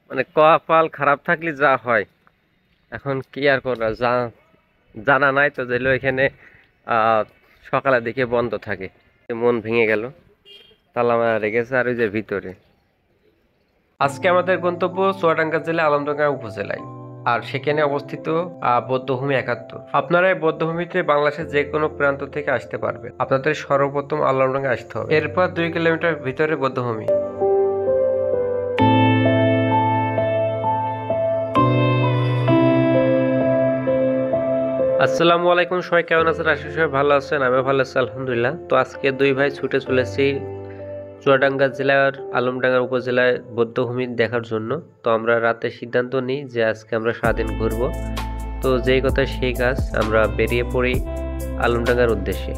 মানে কপাল খারাপ থাকলে যা হয়। এখন কি আর করা, জানা নাই তো যেগুলো এখানে আহ সকালের দিকে বন্ধ থাকে। মন ভেঙে গেল, তালা মারা রেখেছে আর ওই যে ভিতরে। আজকে আমাদের গন্তব্য চুয়াডাঙ্গা জেলা আলমডাঙ্গা উপজেলায়, আর সেখানে অবস্থিত বৌদ্ধভূমি 71। আপনারা এই বৌদ্ধভূমিতে বাংলাদেশের যে কোনো প্রান্ত থেকে আসতে পারবেন। আপনাদের সর্বপ্রথম আলমডাঙ্গা আসতে হবে, এরপর 2 কিলোমিটার ভিতরে বৌদ্ধভূমি। আসসালামু আলাইকুম, সবাই কেমন আছেন? আশা করি সবাই ভালো আছেন, আমিও ভালো আছি আলহামদুলিল্লাহ। তো আজকে দুই ভাই ছুটে চলেছি চুয়াডাঙ্গা জেলার আলমডাঙ্গা উপজেলায় বৌদ্ধভূমি দেখার জন্য। তো আমরা রাতে সিদ্ধান্ত নিই যে আজকে আমরা সারাদিন ঘুরবো। তো যেই কথা সেই কাজ, আমরা বেরিয়ে পড়ি আলমডাঙ্গার উদ্দেশ্যে।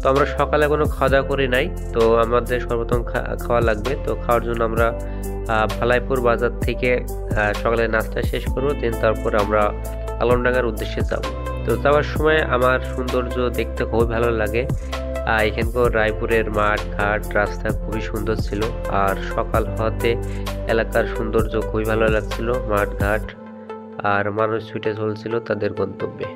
তো আমরা সকালে কোনো খাওয়া দাওয়া করি নাই, তো আমাদের সর্বপ্রথম খাওয়া লাগবে। তো খাওয়ার জন্য আমরা ভালাইপুর বাজার থেকে সকালে নাস্তা শেষ করবো, দেন তারপর আমরা আলমডাঙ্গার উদ্দেশ্যে যাব। তো যাওয়ার সময় আমার সৌন্দর্য দেখতে খুবই ভালো লাগে। এখানকার রায়পুরের মাঠ ঘাট রাস্তা খুবই সুন্দর ছিল, আর সকাল হওয়াতে এলাকার সৌন্দর্য খুবই ভালো লাগছিল। মাঠ ঘাট আর মানুষ ছুটে চলছিল তাদের গন্তব্যে।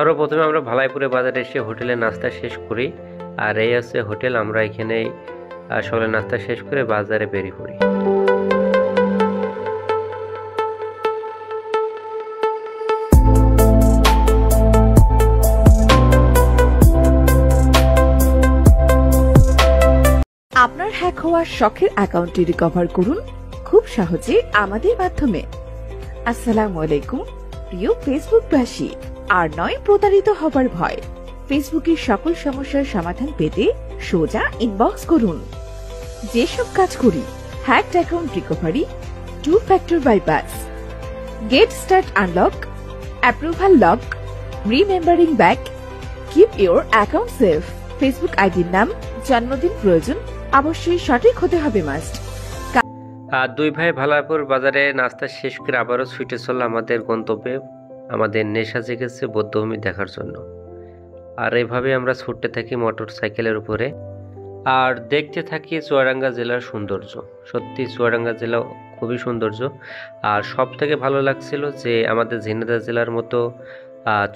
সর্বপ্রথমে আমরা ভালাইপুরে বাজারে এসে হোটেলে নাস্তা শেষ করি, আর এই আছে হোটেল। আমরা এখানেই সকালে নাস্তা শেষ করে বাজারে বেরিয়ে পড়ি। আপনার হ্যাক হওয়া শখের অ্যাকাউন্টটি রিকভার করুন খুব সহজে আমাদের মাধ্যমে। আসসালামু আলাইকুম প্রিয় ফেসবুকবাসী, আর নয় প্রতারিত হবার ভয়। ফেসবুকের সকল সমস্যার সমাধান পেতে সোজা ইনবক্স করুন। যেসব কাজ করি: hacked account recovery, 2 factor bypass, get start unlock, approval lock, remembering back, keep your account safe. Facebook আইডির নাম, জন্মদিন প্রয়োজন, অবশ্যই সঠিক হতে হবে মাস্ট। দুই ভাই ভালাইপুর বাজারে নাস্তা শেষ করে আবারও ছুটে চলল আমাদের গন্তব্যে। আমাদের নেশা জেগেছে বৌদ্ধভূমি দেখার জন্য, আর এভাবে আমরা ছুটতে থাকি মোটর সাইকেলের উপরে আর দেখতে থাকি চুয়াডাঙ্গা জেলার সৌন্দর্য। সত্যি চুয়াডাঙ্গা জেলা খুবই সৌন্দর্য। আর সব থেকে ভালো লাগছিল যে আমাদের ঝিনাইদহ জেলার মতো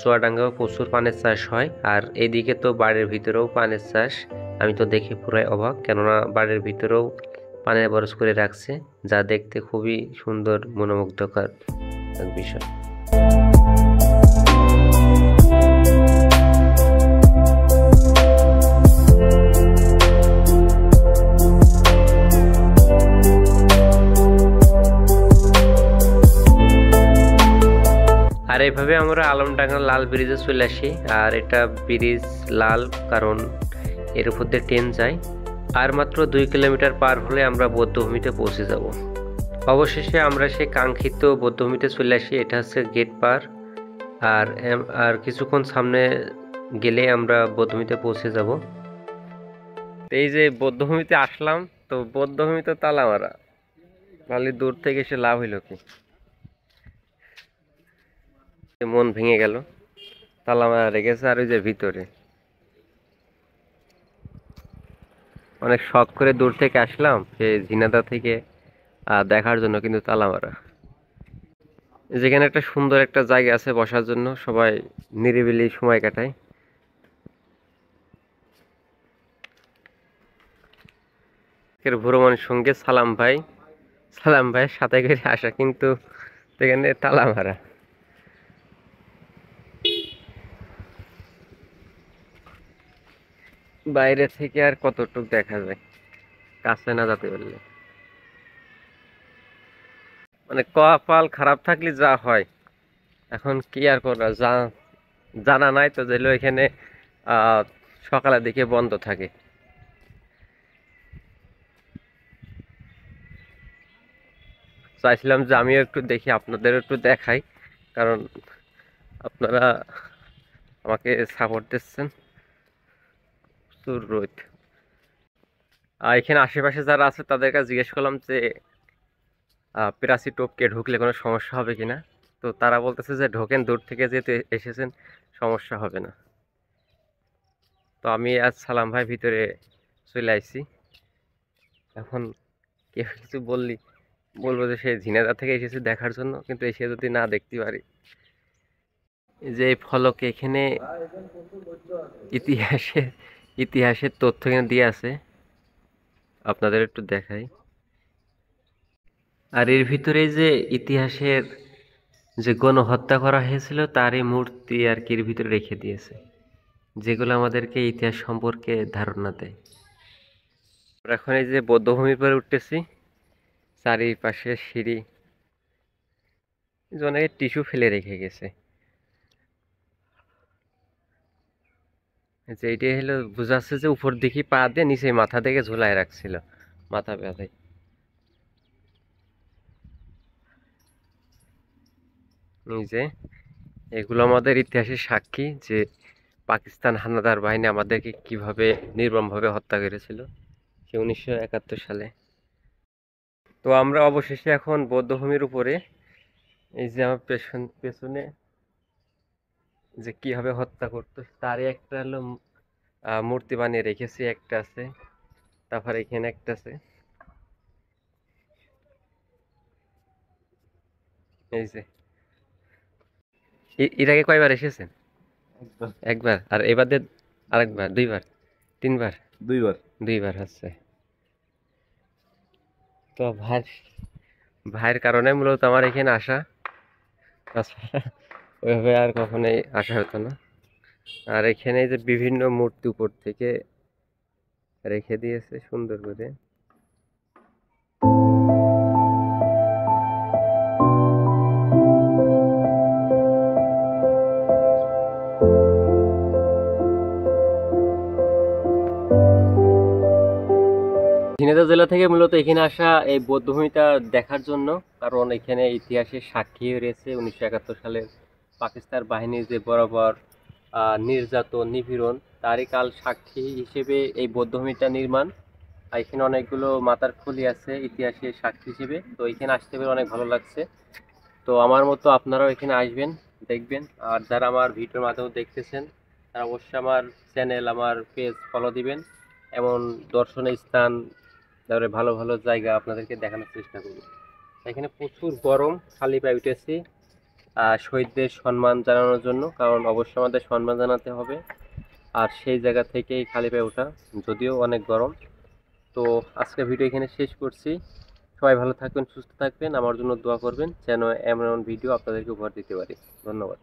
চুয়াডাঙ্গাও প্রচুর পানের চাষ হয়, আর এইদিকে তো বাড়ির ভিতরেও পানের চাষ। আমি তো দেখে পুরাই অবাক, কেননা বাড়ির ভিতরেও পানের বরজ করে রাখছে, যা দেখতে খুবই সুন্দর মনোমুগ্ধকর এক বিষয়। আর এইভাবে আমরা আলমডাঙ্গা লাল ব্রিজে চলে আসি। আর এটা ব্রিজ লাল কারণ এর উপর দিয়ে ট্রেন যায়। আর মাত্র 2 কিলোমিটার পার হলে আমরা বৌদ্ধভূমিতে পৌঁছে যাব। অবশেষে আমরা সেই কাঙ্ক্ষিত বৌদ্ধভূমিতে চলে আসি। এটা হচ্ছে গেট পার, আর আর কিছুক্ষণ সামনে গেলে আমরা বৌদ্ধভূমিতে পৌঁছে যাব। এই যে বৌদ্ধভূমিতে আসলাম, তো বৌদ্ধভূমিতে তালা মারা, তাহলে দূর থেকে এসে লাভ হইল কি? মন ভেঙে গেল, তালা মারা রেখেছে আর ওই যে ভিতরে। অনেক শখ করে দূর থেকে আসলাম সেই ঝিনাইদহ থেকে দেখার জন্য, কিন্তু তালা মারা। যেখানে একটা সুন্দর একটা জায়গা আছে বসার জন্য, সবাই নিরিবিলি সময় কাটায়। ভ্রমণের সঙ্গে সালাম ভাই, সালাম ভাইয়ের সাথে করে আসা, কিন্তু সেখানে তালা মারা। বাইরে থেকে আর কতটুক দেখা যায়, কাছে না যেতে পারলে। মানে কপাল খারাপ থাকলে যা হয়। এখন কি আর করা, জানা নাই তো যেগুলো এখানে সকালের দিকে বন্ধ থাকে। চাইছিলাম যে আমিও একটু দেখি, আপনাদের একটু দেখাই, কারণ আপনারা আমাকে সাপোর্ট দিচ্ছেন। প্রচুর রোদ। আর এখানে আশেপাশে যারা আছে তাদের কাছে জিজ্ঞেস করলাম যে প্রাচী টপকে ঢুকলে কোনো সমস্যা হবে কিনা। তো তারা বলতেছে যে ঢোকেন, দূর থেকে যেহেতু এসেছেন সমস্যা হবে না। তো আমি আজ সালাম ভাই ভিতরে চলে আইছি। এখন কেউ কিছু বলবো যে সে ঝিনাইদহ থেকে এসেছে দেখার জন্য, কিন্তু এসে যদি না দেখতে পারি। এই যে এই ফলকে এখানে ইতিহাসের ইতিহাসের তথ্য এখানে দিয়ে আছে, আপনাদের একটু দেখাই। আর এর ভিতরে যে ইতিহাসের যে গণহত্যা করা হয়েছিল তারই মূর্তি আর কি এর ভিতরে রেখে দিয়েছে, যেগুলো আমাদেরকে ইতিহাস সম্পর্কে ধারণা দেয়। আমরা এখন এই যে বৌদ্ধভূমির পরে উঠতেছি, চারিপাশে সিঁড়ি, যে অনেকে টিস্যু ফেলে রেখে গেছে। যে এইটাই হলো বোঝা যাচ্ছে যে উপর দিকে পা দিয়ে নিচে মাথা থেকে ঝুলায় রাখছিল, মাথা ব্যথায়। এই যে এগুলো আমাদের ইতিহাসের সাক্ষী যে পাকিস্তান হানাদার বাহিনী আমাদেরকে কিভাবে নির্মমভাবে হত্যা করেছিল সে 1971 সালে। তো আমরা অবশেষে এখন বৌদ্ধভূমির উপরে, এই যে আমার পেছনে যে কিভাবে হত্যা করতো তারই একটা হলো মূর্তি বানিয়ে রেখেছি, একটা আছে, তারপর এখানে একটা আছে। এই যে এর আগে কয়বার এসেছেন? একবার। আর এবারে আরেকবার, দুইবার, তিনবার? দুইবার হচ্ছে। তো ভাইয়ের কারণে মূলত আমার এখানে আসা, তাছাড়া ওইভাবে আর কখনোই আসা হতো না। আর এখানে যে বিভিন্ন মূর্তি উপর থেকে রেখে দিয়েছে সুন্দর করে। ঝিনাইদহ জেলা থেকে মূলত এখানে আসা এই বৌদ্ধভূমিটা দেখার জন্য, কারণ এখানে ইতিহাসের সাক্ষী রয়েছে 1971 সালের পাকিস্তান বাহিনীর যে বরাবর নির্যাতন নিপীড়ন, তারই কাল সাক্ষী হিসেবে এই বৌদ্ধভূমিটা নির্মাণ। আর এখানে অনেকগুলো মাথার খুলি আছে ইতিহাসের সাক্ষী হিসেবে। তো এখানে আসতে পেরে অনেক ভালো লাগছে। তো আমার মতো আপনারাও এখানে আসবেন, দেখবেন। আর যারা আমার ভিডিওর মাধ্যমে দেখতেছেন তারা অবশ্যই আমার চ্যানেল, আমার পেজ ফলো দিবেন। এমন দর্শনীয় স্থান, তারপরে ভালো ভালো জায়গা আপনাদেরকে দেখানোর চেষ্টা করব। এখানে প্রচুর গরম, খালি পায়ে উঠেছি শহীদদের সম্মান জানানোর জন্য, কারণ অবশ্যই আমাদের সম্মান জানাতে হবে। আর সেই জায়গা থেকেই খালি পায়ে ওঠা, যদিও অনেক গরম। তো আজকে ভিডিও এখানে শেষ করছি। সবাই ভালো থাকবেন, সুস্থ থাকবেন, আমার জন্য দোয়া করবেন যেন এমন ভিডিও আপনাদেরকে উপহার দিতে পারি। ধন্যবাদ।